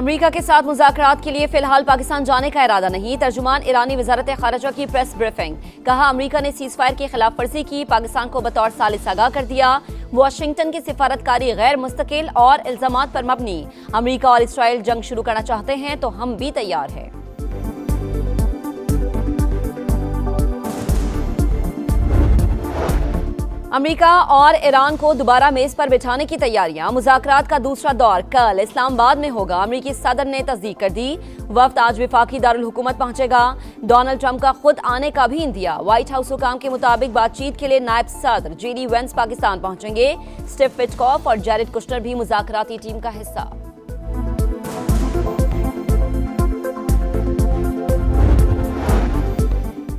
America के साथ मुज़ाकरात के लिए फिलहाल पाकिस्तान जाने का इरादा नहीं। तर्जुमान ईरानी वज़ारत ख़ारिजा की प्रेस ब्रीफिंग। कहा, अमेरिका ने सीज़ फायर की खिलाफ वर्जी की, पाकिस्तान को बतौर सालिस आगाह कर दिया। वाशिंगटन की सिफारतकारी गैर मुस्तकिल और इल्ज़ामात पर मबनी। अमेरिका और इसराइल जंग शुरू करना चाहते हैं तो हम भी तैयार हैं। अमेरिका और ईरान को दोबारा मेज पर बिठाने की तैयारियां। मुज़ाकरात का दूसरा दौर कल इस्लामाबाद में होगा। अमेरिकी सदर ने तस्दीक कर दी। वफ्द आज वफाकी दारुल हुकूमत पहुंचेगा। डोनाल्ड ट्रंप का खुद आने का भी इंदिया। व्हाइट हाउस हुकाम के मुताबिक बातचीत के लिए नायब सदर जेडी वेंस पाकिस्तान पहुंचेंगे। स्टीव विटकॉफ और जैरेड कुश्नर भी मुज़ाकराती टीम का हिस्सा।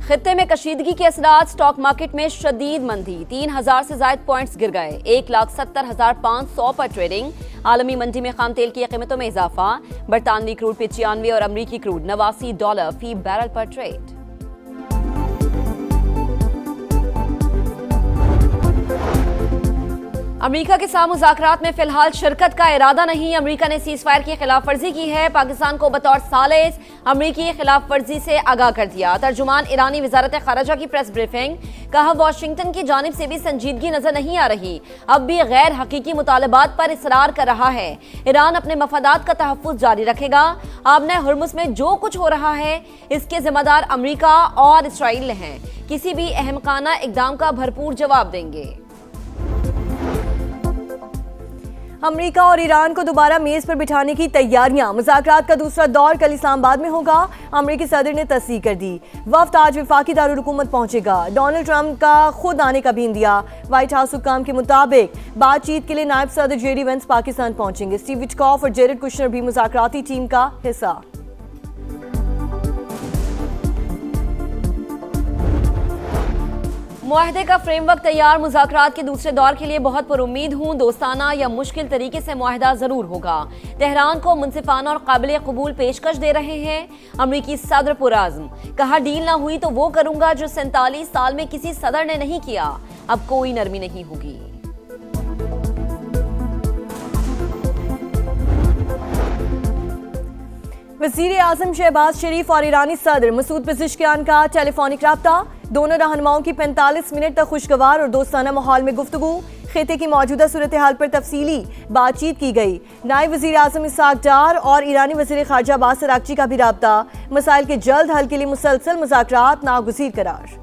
खित्ते में कशीदगी के असरात। स्टॉक मार्केट में शदीद मंदी। 3000 से ज्यादा पॉइंट्स गिर गए। 1,70,500 पर ट्रेडिंग। आलमी मंडी में खाम तेल की कीमतों में इजाफा। बरतानवी क्रूड पे 95 और अमरीकी क्रूड $89 फी बैरल पर ट्रेड। अमेरिका के साथ मुज़ाकरात में फिलहाल शिरकत का इरादा नहीं। अमेरिका ने सीज़ फायर की खिलाफ वर्जी की है। पाकिस्तान को बतौर सालिस अमेरिकी खिलाफ वर्जी से आगाह कर दिया। तर्जुमान ईरानी वज़ारत ख़ारिजा की प्रेस ब्रीफिंग। कहा, वाशिंगटन की जानिब से भी संजीदगी नजर नहीं आ रही। अब भी गैर हकीकी मुतालबात पर इसरार कर रहा है। ईरान अपने मफादात का तहफ़्फ़ुज़ जारी रखेगा। आबने हुर्मुज़ में जो कुछ हो रहा है इसके जिम्मेदार अमेरिका और इसराइल हैं। किसी भी अहमकाना इक़दाम का भरपूर जवाब देंगे। अमेरिका और ईरान को दोबारा मेज पर बिठाने की तैयारियां। मुज़ाकरात का दूसरा दौर कल इस्लामाबाद में होगा। अमेरिकी सदर ने तस्दीक कर दी। वफ्द आज वफाकी दारुल हुकूमत पहुंचेगा। डोनाल्ड ट्रंप का खुद आने का भी इंदिया। व्हाइट हाउस हुकाम के मुताबिक बातचीत के लिए नायब सदर जेडी वेंस पाकिस्तान पहुंचेंगे। स्टीव विटकॉफ और जैरेड कुश्नर भी मुज़ाकराती टीम का हिस्सा। मुआहदे का फ्रेमवर्क तैयार। मुज़ाकरात के दूसरे दौर के लिए बहुत पुरुम्मीद हूँ। दोस्ताना या मुश्किल तरीके से मुआहदा जरूर होगा। तेहरान को मुनसिफाना और काबिल कबूल पेशकश दे रहे हैं अमरीकी सदर पुरआज़्म। कहा, डील ना हुई तो वो करूंगा जो 47 साल में किसी सदर ने नहीं किया। अब कोई नरमी नहीं होगी। वज़ीर आज़म शहबाज शरीफ और ईरानी सदर मसूद पेज़ेश्कियान का टेलीफोनिक रब्ता। दोनों रहनुमाओं की 45 मिनट तक खुशगवार और दोस्ताना माहौल में गुफ्तगू। खित्ते की मौजूदा सूरत हाल पर तफसीली बातचीत की गई। नायब वज़ीर आज़म इसहाक डार और ईरानी वज़ीर ख़ारिजा अब्बास अराग़ची का भी रब्ता। मसाइल के जल्द हल के लिए मुसलसल मुज़ाकरात नागुज़ीर करार।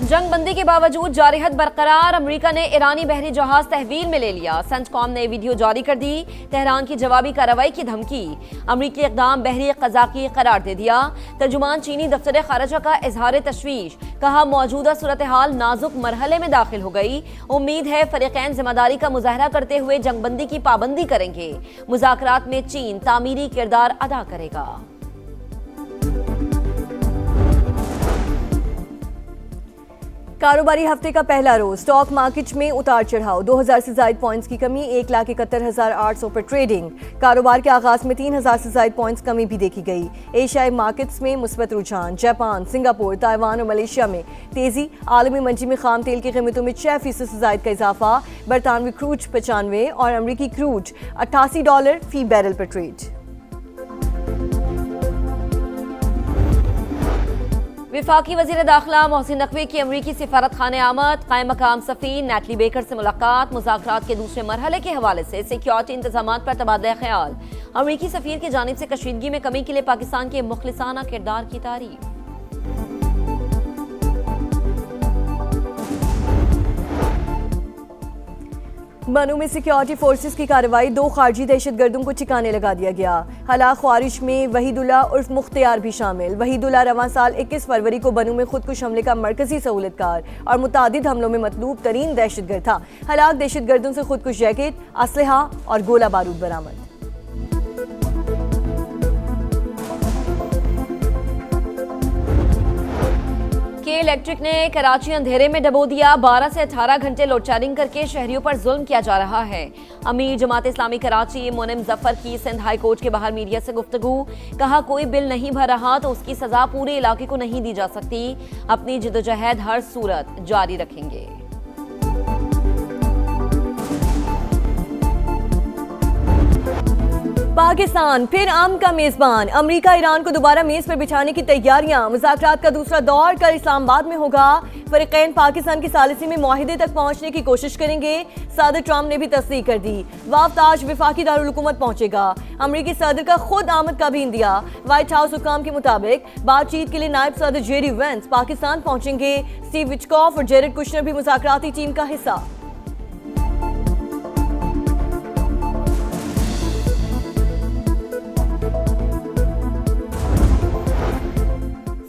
जंग बंदी के बावजूद जारिहत बरकरार। अमेरिका ने ईरानी बहरी जहाज तहवील में ले लिया। सेंटकॉम ने वीडियो जारी कर दी। तेहरान की जवाबी कार्रवाई की धमकी। अमेरिकी इक़दाम बहरी क़ज़ाक़ी करार दे दिया। तर्जुमान चीनी दफ्तर ख़ारिजा का इजहार तशवीश। कहा, मौजूदा सूरत हाल नाजुक मरहले में दाखिल हो गई। उम्मीद है फ़रीक़ैन जिम्मेदारी का मुज़ाहरा करते हुए जंग बंदी की पाबंदी करेंगे। मुज़ाकरात में चीन तामीरी किरदार अदा करेगा। कारोबारी हफ्ते का पहला रोज। स्टॉक मार्केट में उतार चढ़ाव। 2000 से ज्यादा पॉइंट्स की कमी। 1,71,800 पर ट्रेडिंग। कारोबार के आगाज में 3000 से ज्यादा पॉइंट्स कमी भी देखी गई। एशियाई मार्केट्स में मुस्बत रुझान। जापान, सिंगापुर, ताइवान और मलेशिया में तेजी। आलमी मंडी में खाम तेल की कीमतों में 6% से ज्यादा का इजाफा। बरतानवी क्रूड 95 और अमरीकी क्रूड $88 फी बैरल पर ट्रेड। विफाकी वज़ीर दाखिला मोहसिन नकवी की अमरीकी सिफारत खाने आमद। कायम मकाम सफ़ीर नैटली बेकर से मुलाकात। मुज़ाकरात के दूसरे मरहले के हवाले से सिक्योरिटी इंतजामात पर तबादला ख्याल। अमरीकी सफ़ीर की जानिब से कशीदगी में कमी के लिए पाकिस्तान के मुखलिसाना किरदार की तारीफ। बनू में सिक्योरिटी फोर्सेस की कार्रवाई। 2 खारजी दहशतगर्दों को ठिकाने लगा दिया गया। हलाक ख्वारिश में वहीदुल्ला उर्फ मुख्तियार भी शामिल। वहीदुल्ला रवां साल 21 फरवरी को बनू में खुदकुश हमले का मरकजी सहूलतकार और मुतादिद हमलों में मतलूब तरीन दहशतगर्द था। हलाक दहशतगर्दों से खुदकुश जैकेट, असलहा और गोला बारूद बरामद। इलेक्ट्रिक ने कराची अंधेरे में डबो दिया। 12 से 18 घंटे लोड शेडिंग करके शहरियों पर जुल्म किया जा रहा है। अमीर जमात इस्लामी कराची मोनिम जफर की सिंध हाई कोर्ट के बाहर मीडिया से गुफ्तगू। कहा, कोई बिल नहीं भर रहा तो उसकी सजा पूरे इलाके को नहीं दी जा सकती। अपनी जिद्दोजहद हर सूरत जारी रखेंगे। पाकिस्तान फिर अमन का मेजबान। अमेरिका ईरान को दोबारा मेज पर बिछाने की तैयारियां। मुज़ाकरात का दूसरा दौर कल इस्लामाबाद में होगा। फरीकैन पाकिस्तान की सालिसी में मुआहिदे तक पहुंचने की कोशिश करेंगे। सदर ट्रंप ने भी तस्दीक कर दी। वफ्द आज वफाकी दारुल हुकूमत पहुंचेगा। अमेरिकी सदर का खुद आमद का भी इंदिया। व्हाइट हाउस हुकाम के मुताबिक बातचीत के लिए नायब सदर जेडी वेंस पाकिस्तान पहुंचेंगे। स्टीव विटकॉफ और जेरेड कुशनर भी मुज़ाकराती टीम का हिस्सा।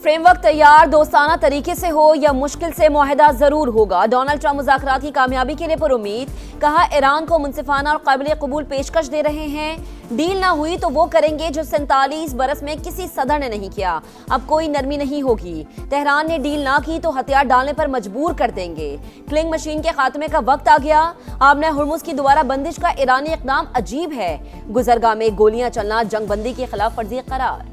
फ्रेमवर्क तैयार, दोस्ताना तरीके से हो या मुश्किल से मुआहिदा जरूर होगा। डोनाल्ड ट्रंप मुज़ाकरात की कामयाबी के लिए पुरुमीद। कहा ईरान को मुनसिफाना और काबिल कबूल पेशकश दे रहे हैं। डील ना हुई तो वो करेंगे जो 47 बरस में किसी सदर ने नहीं किया। अब कोई नरमी नहीं होगी। तेहरान ने डील ना की तो हथियार डालने पर मजबूर कर देंगे। क्लिंग मशीन के खात्मे का वक्त आ गया। आमने हुर्मुज की दोबारा बंदिश का ईरानी इक़दाम अजीब है। गुजरगाह में गोलियां चलना जंगबंदी की खिलाफ वर्जी करार।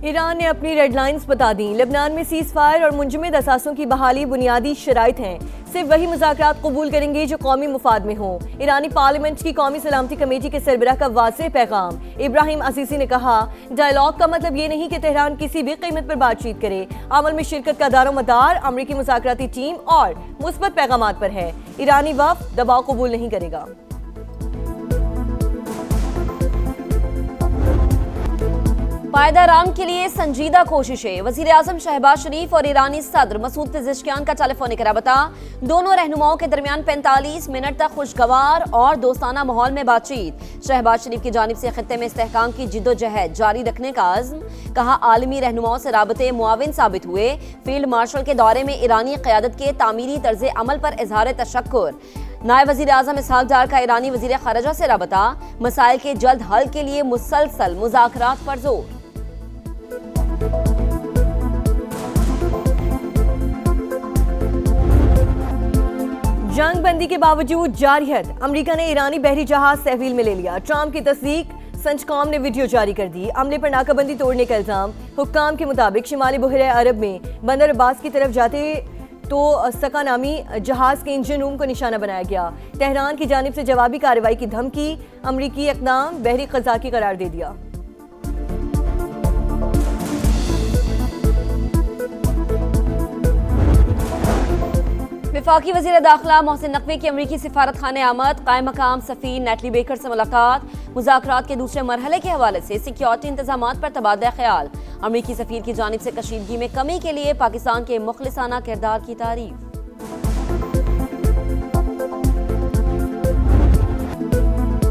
ईरान ने अपनी रेड लाइन्स बता दी। लेबनान में सीज फायर और मुंजमद असासों की बहाली बुनियादी शराइत हैं। सिर्फ वही मुज़ाकरात कबूल करेंगे जो कौमी मुफाद में हो। ईरानी पार्लियामेंट की कौमी सलामती कमेटी के सरबराह का वाज़ेह पैगाम। इब्राहिम असीसी ने कहा, डायलॉग का मतलब ये नहीं कि तेहरान किसी भी कीमत पर बातचीत करे। अमल में शिरकत का दारोमदार अमरीकी मुज़ाकराती टीम और मुस्बत पैगामात पर है। ईरानी वफ़द दबाव कबूल नहीं करेगा। पायदार आम के लिए संजीदा कोशिशें। वजीर आजम शहबाज शरीफ और ईरानी सदर मसूद पेज़ेश्कियान का टेलीफोनिक राबता। दोनों रहनुमाओं के दरमियान 45 मिनट तक खुशगवार और दोस्ताना माहौल में बातचीत। शहबाज शरीफ की जानिब से खित्ते में इस्तेहकाम की जिद्दोजहद जारी रखने का अज़्म। कहा, आलमी रहनुमाओं से राबते मुआविन साबित हुए। फील्ड मार्शल के दौरे में ईरानी क़यादत के तामीरी तर्ज अमल पर इजहार तशक्कुर। नायब वज़ीर आज़म इसहाक डार का ईरानी वज़ीर ख़ारिजा से राबता। मसाइल के जल्द हल के लिए मुसलसल मुज़ाकरात पर जोर। जंग बंदी के बावजूद जारियत। अमेरिका ने ईरानी बहरी जहाज तहवील में ले लिया। ट्रंप की तस्दीक। संचकॉम ने वीडियो जारी कर दी। अमले पर नाकाबंदी तोड़ने का इल्जाम। हुक्काम के मुताबिक शिमाली बहरे अरब में बंदर अब्बास की तरफ जाते तो सका नामी जहाज के इंजन रूम को निशाना बनाया गया। तेहरान की जानिब से जवाबी कार्रवाई की धमकी। अमरीकी इक़दाम बहरी क़ज़ाकी करार दे दिया। वफाकी वज़ीर दाखिला मोहसिन नकवी की अमरीकी सिफारत खाने आमद। कायम मकाम सफ़ीर नेटली बेकर से मुलाकात। मुज़ाकरात के दूसरे मरहले के हवाले से सिक्योरिटी इंतजामात पर तबादला ख्याल। अमरीकी सफ़ीर की जानिब से कशीदगी में कमी के लिए पाकिस्तान के मुखलिसाना किरदार की तारीफ।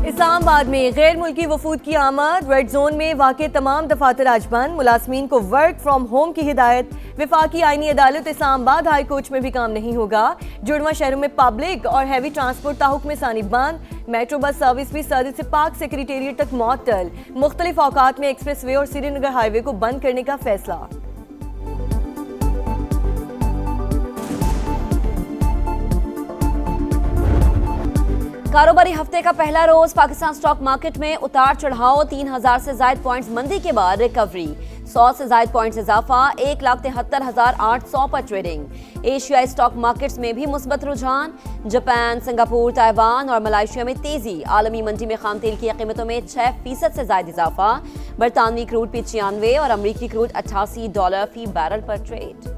इस्लामाबाद में गैर मुल्की वफूद की आमद। रेड जोन में वाक़े तमाम दफातर आज बंद। मुलाजमीन को वर्क फ्राम होम की हिदायत। वफाकी आईनी अदालत इस्लामाबाद हाई कोर्ट में भी काम नहीं होगा। जुड़वा शहरों में पब्लिक और हैवी ट्रांसपोर्ट ताहुक्म सानी बंद। मेट्रो बस सर्विस भी सदर से पाक सेक्रेटेरिएट तक मुअत्तल। मुख्तलिफ औकात में एक्सप्रेस वे और श्रीनगर हाईवे को बंद करने का फैसला। कारोबारी हफ्ते का पहला रोज पाकिस्तान स्टॉक मार्केट में उतार चढ़ाव। 3000 से ज्यादा पॉइंट्स मंदी के बाद रिकवरी। 100 से ज्यादा पॉइंट्स इजाफा। 1,73,800 पर ट्रेडिंग। एशियाई स्टॉक मार्केट्स में भी मुस्बत रुझान। जापान, सिंगापुर, ताइवान और मलेशिया में तेजी। आलमी मंडी में खाम तेल की कीमतों में 6% से ज्यादा इजाफा। बरतानवी क्रूड पे 96 और अमरीकी क्रूड $88 फी बैरल पर ट्रेड।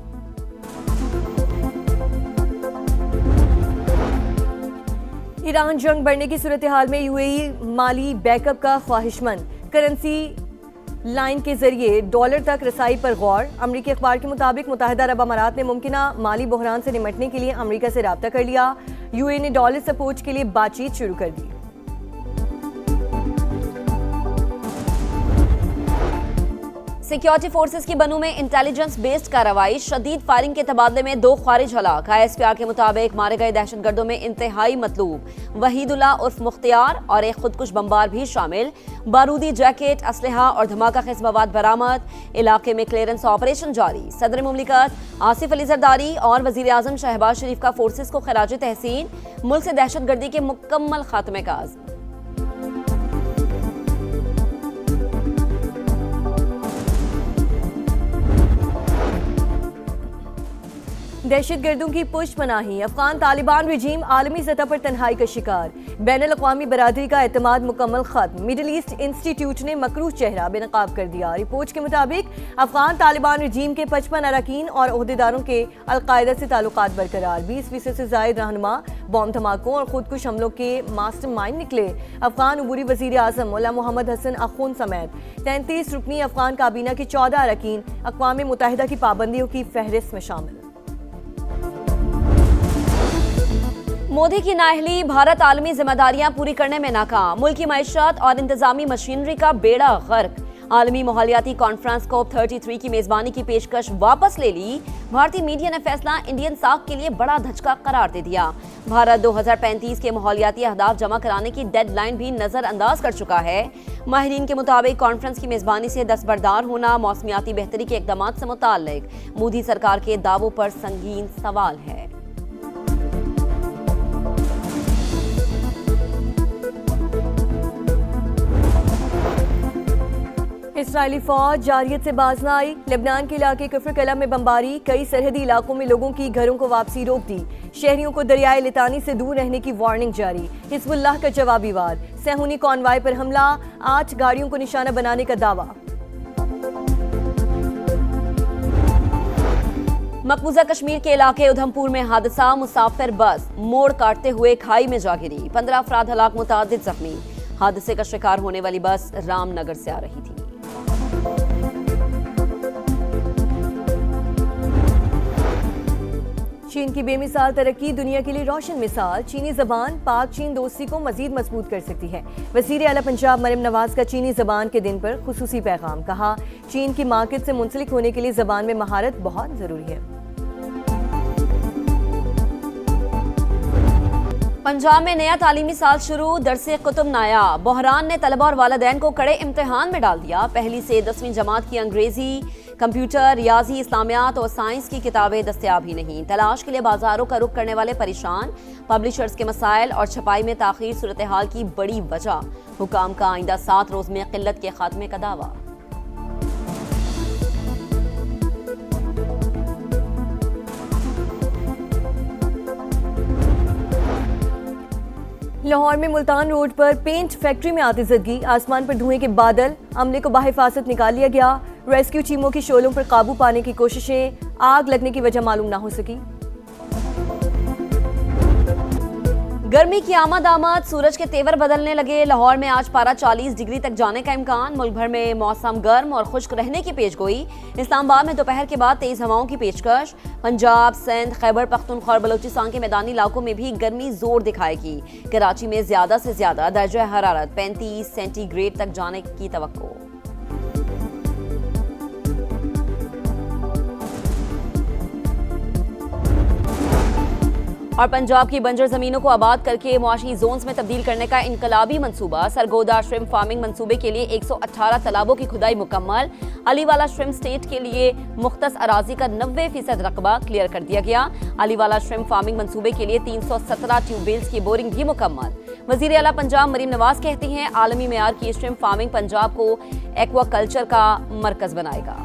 ईरान जंग बढ़ने की सूरत हाल में यूएई माली बैकअप का ख्वाहिशमंद। करेंसी लाइन के जरिए डॉलर तक रसाई पर गौर। अमरीकी अखबार के मुताबिक मुत्तहिदा अरब अमारात ने मुमकिना माली बहरान से निपटने के लिए अमरीका से राब्ता कर लिया। यूएई ने डॉलर सपोर्ट के लिए बातचीत शुरू कर दी। सिक्योरिटी फोर्सेस की बनू में इंटेलिजेंस बेस्ड कार्रवाई। शदीद फायरिंग के तबादले में 2 ख्वारिज हलाक। ISPR के मुताबिक मारे गए दहशतगर्दों में इंतहाई मतलूब वहीदुल्ला उर्फ मुख्तियार और एक खुदकुश बमबार भी शामिल। बारूदी जैकेट, असलहा और धमाका खेज मवाद बरामद। इलाके में क्लियरेंस ऑपरेशन जारी। सदर मुमलिकत आसिफ अली जरदारी और वजीर आजम शहबाज शरीफ का फोर्सेस को खराज तहसीन। मुल्क से दहशतगर्दी के मुकम्मल खात्मे का आज़म। दहशतगर्दों की पुष्पनाही, अफगान तालिबान रजीम आलमी सतह पर तन्हाई का शिकार, बैनुल-अक़वामी बरादरी का एतमाद मुकम्मल खत्म, मिडिल ईस्ट इंस्टीट्यूट ने मकरूह चेहरा बेनकाब कर दिया। रिपोर्ट के मुताबिक अफगान तालिबान रजीम के 55 अरकान और ओहदेदारों के अलकायदा से ताल्लुकात बरकरार, 20% से जायद रहनुमा बॉम्ब धमाकों और खुदकुश हमलों के मास्टरमाइंड निकले। अफगान उबूरी वज़ीर आज़म मौला मोहम्मद हसन अखुंद समेत 33 रुकनी अफगान काबीना के 14 अरकान अक़वाम मुत्तहिदा की पाबंदियों की फहरिस्त में शामिल। मोदी की नाअहली, भारत आलमी जिम्मेदारियां पूरी करने में नाकाम, मुल्की मईशत और इंतजामी मशीनरी का बेड़ा गर्क। आलमी माहौलियाती कॉन्फ्रेंस COP33 की मेजबानी की पेशकश वापस ले ली। भारतीय मीडिया ने फैसला इंडियन साख के लिए बड़ा धचका करार दे दिया। भारत 2035 के माहौलियाती अहदाफ जमा कराने की डेडलाइन भी नजरअंदाज कर चुका है। माहिरीन के मुताबिक कॉन्फ्रेंस की मेजबानी से दस्तबरदार होना मौसमियाती बेहतरी के इकदाम से मुताल्लिक मोदी सरकार के दावों पर संगीन सवाल है। इसराइली फौज जारियत से बाज न आई, लेबनान के इलाके कफर कला में बमबारी, कई सरहदी इलाकों में लोगों की घरों को वापसी रोक दी। शहरियों को दरियाए लितानी से दूर रहने की वार्निंग जारी। हिजबुल्लाह का जवाबी वार, सेहूनी कॉन्वाय पर हमला, 8 गाड़ियों को निशाना बनाने का दावा। मकबूजा कश्मीर के इलाके उधमपुर में हादसा, मुसाफिर बस मोड़ काटते हुए खाई में जा गिरी, 15 अफराद हलाक, मुतादिद जख्मी। हादसे का शिकार होने वाली बस रामनगर से आ रही थी। चीन की बेमिसाल तरक्की दुनिया के लिए रोशन मिसाल, चीनी जबान पाक चीन दोस्ती को मजीद मजबूत कर सकती है। वजीर आला पंजाब मरियम नवाज का चीनी जबान के दिन पर खुसूसी पैगाम, कहा चीन की मार्केट से मुंसलिक होने के लिए जबान में महारत बहुत जरूरी है। पंजाब में नया तालीमी साल शुरू, दरसे कुतुब नायाब, बहरान ने तलबा और वालिदैन को कड़े इम्तिहान में डाल दिया। पहली से 10वीं जमात की अंग्रेजी, कंप्यूटर, रियाजी, इस्लामियात और साइंस की किताबें दस्तयाब ही नहीं। तलाश के लिए बाजारों का रुख करने वाले परेशान, पब्लिशर्स के मसाइल और छपाई में ताखीर सूरत हाल की बड़ी वजह। हुकाम का आइंदा 7 रोज में किल्लत के खात्मे का दावा। लाहौर में मुल्तान रोड पर पेंट फैक्ट्री में आतिशबाजी, आसमान पर धुएं के बादल, अमले को बाहिफाजत निकाल लिया गया। रेस्क्यू टीमों की शोलों पर काबू पाने की कोशिशें, आग लगने की वजह मालूम ना हो सकी। गर्मी की आमद, सूरज के तेवर बदलने लगे। लाहौर में आज पारा 40 डिग्री तक जाने का इम्कान। मुल्क भर में मौसम गर्म और खुश्क रहने की पेशगोई। इस्लामाबाद में दोपहर के बाद तेज हवाओं की पेशकश। पंजाब, सिंध, खैबर पख्तूनख्वा और बलूचिस्तान के मैदानी इलाकों में भी गर्मी जोर दिखाएगी। कराची में ज्यादा से ज्यादा दर्जा हरारत 35 सेंटीग्रेड तक जाने की तवक्को। और पंजाब की बंजर जमीनों को आबाद करके मुआशी जोन्स में तब्दील करने का इनकलाबी मंसूबा। सरगोदा श्रिम्प फार्मिंग मंसूबे के लिए 118 तालाबों की खुदाई मुकम्मल। अलीवाला श्रिम्प स्टेट के लिए मुख्तस अराजी का 90% रकबा क्लियर कर दिया गया। अलीवाला श्रिम्प फार्मिंग मंसूबे के लिए 317 ट्यूबवेल्स की बोरिंग भी मुकम्मल। वजीर आला पंजाब मरीम नवाज कहती हैं आलमी मेयार की श्रिम्प फार्मिंग पंजाब को एक्वाकल्चर का मरकज बनाएगा।